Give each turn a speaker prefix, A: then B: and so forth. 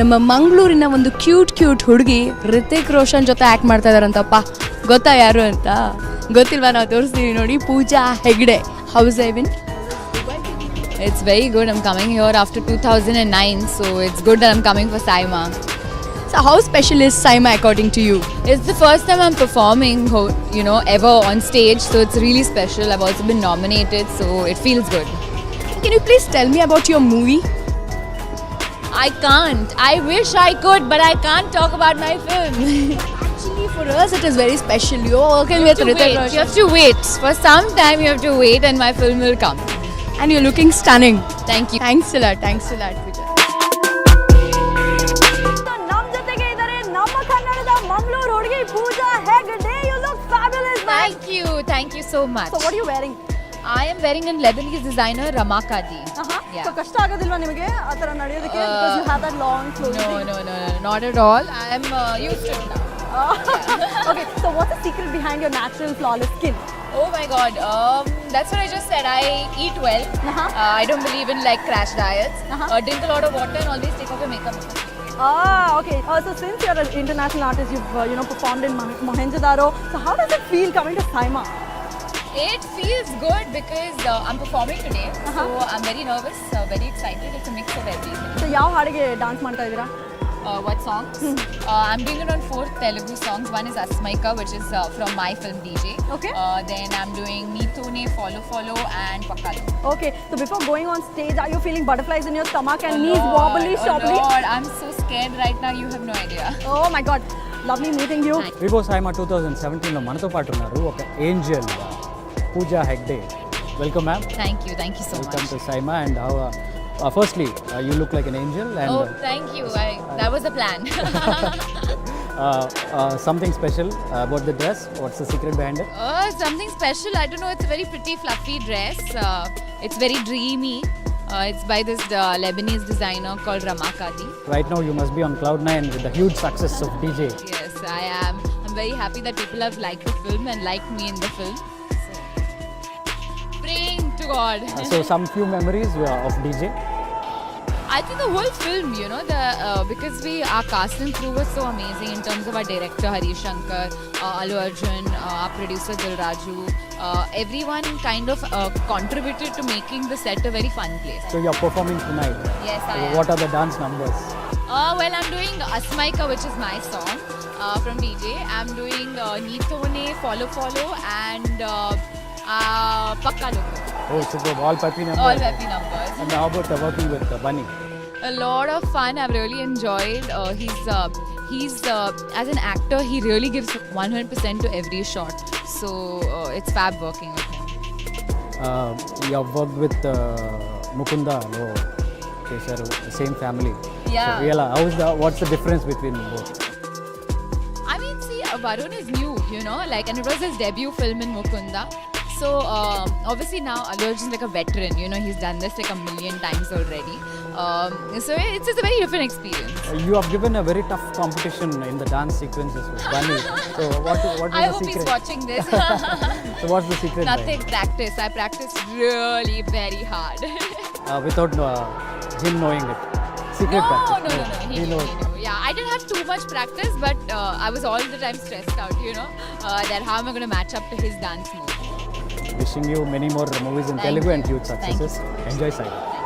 A: ನಮ್ಮ ಮಂಗಳೂರಿನ ಒಂದು ಕ್ಯೂಟ್ ಹುಡುಗಿ ರಿತಿಕ್ ರೋಷನ್ ಜೊತೆ ಆ್ಯಕ್ಟ್ ಮಾಡ್ತಾ ಇದಾರಂತಪ್ಪ. ಗೊತ್ತಾ ಯಾರು ಅಂತ? ಗೊತ್ತಿಲ್ವಾ? ನಾವು ತೋರಿಸ್ತೀವಿ ನೋಡಿ. Pooja Hegde. How's I been?
B: It's very good. I'm coming here after 2009, so it's good that I'm coming for Saima.
A: So how special is Saima according to you?
B: It's the first time I'm performing, ever on stage, so it's really special. I've also been nominated, so it feels good.
A: Can you please tell me about your movie?
B: I can't. I wish I could, but I can't talk about my film.
A: Actually, for us it is very special. You're working with Hrithik Roshan.
B: You have to wait. For some time you have to wait and my film will come.
A: And you're looking stunning.
B: Thank you.
A: Thanks a lot. Pooja.
C: ನಮ್ಮ ಜೊತೆಗೆ ಇದ್ದಾರೆ ನಮ್ಮ ಕನ್ನಡದ ಮಂಗಳೂರು ಹುಡುಗಿ ಪೂಜಾ Hegde. You look fabulous, man.
B: Thank you so much.
C: So what are you wearing?
B: I am wearing a Lebanese designer Ramakadi. Yeah.
C: So ಕಷ್ಟ ಆಗೋದಿಲ್ವಾ ನಿಮಗೆ ಆ ತರ ನಡೆಯೋದಕ್ಕೆ? Because you have that long clothing.
B: No, not at all. I am used to it now.
C: Okay, so what's the secret behind your natural flawless skin?
B: Oh my god, that's what I just said. I eat well. I don't believe in like crash diets. Drink a lot of water and always take off your makeup.
C: Okay. So since you're an international artist, you've performed in Mohenjo-daro. So how does it feel coming to Saima?
B: It feels good because I'm performing today. So I'm very nervous, very excited. It's a mix of everything.
C: So ಯಾವ ಹಾಡಿಗೆ dance ಮಾಡ್ತಾ ಇದ್ದೀರಾ?
B: What songs? I'm doing it on 4 Telugu songs. One is Asmaika, which is from my film DJ.
C: Okay.
B: Then I'm doing Neetone, Follow, and Pakalo.
C: Okay. So before going on stage, are you feeling butterflies in your stomach and knees wobbly, shobbly?
B: Oh Lord, I'm so scared right now. You have no idea.
C: Oh my God. Lovely meeting you.
D: Vivo SIIMA 2017లో మనతో పాటు ఉన్నారు ఒక angel Pooja Hegde. Welcome ma'am.
B: Thank you so much.
D: Welcome to SIIMA and firstly you look like an angel and
B: thank you. That was the plan.
D: Something special about the dress. What's the secret behind it?
B: Something special. I don't know. It's a very pretty fluffy dress. It's very dreamy. It's by this Lebanese designer called Ramakadi.
D: Right now you must be on cloud 9 with the huge success of DJ.
B: Yes, I am. I'm very happy that people have liked the film and liked me in the film. So, praying to God.
D: So some few memories of DJ.
B: I think the whole film, because our cast and crew was so amazing in terms of our director Harish Shankar, Allu Arjun, our producer Dil Raju. Everyone kind of contributed to making the set a very fun place.
D: So you're performing tonight.
B: Yes, I am.
D: What are the dance numbers?
B: Well, I'm doing Asmaika, which is my song from DJ. I'm doing Neetone, Follow, and Pakalo.
D: Oh, super. All peppy numbers.
B: All happy numbers.
D: And how about working with Bunny?
B: A lot of fun. I've really enjoyed. He's as an actor, he really gives 100% to every shot. So it's fab working with him.
D: You have worked with Mukunda, same family.
B: Yeah.
D: So, what's the difference between both?
B: I mean, see, Varun is new, and it was his debut film in Mukunda. So obviously now Allu Arjun is like a veteran, he's done this like a million times already. So it's a very different experience.
D: You have given a very tough competition in the dance sequences with Bunny. So what is the secret?
B: I hope he's watching this.
D: So what's the secret?
B: Nothing. Practice. I practiced really very hard.
D: Without him knowing it. Secret practice.
B: No. He knew. Yeah, I didn't have too much practice, but I was all the time stressed out, that how am I going to match up to his dance move.
D: Wishing you many more movies in Telugu and huge successes. Enjoy Sai.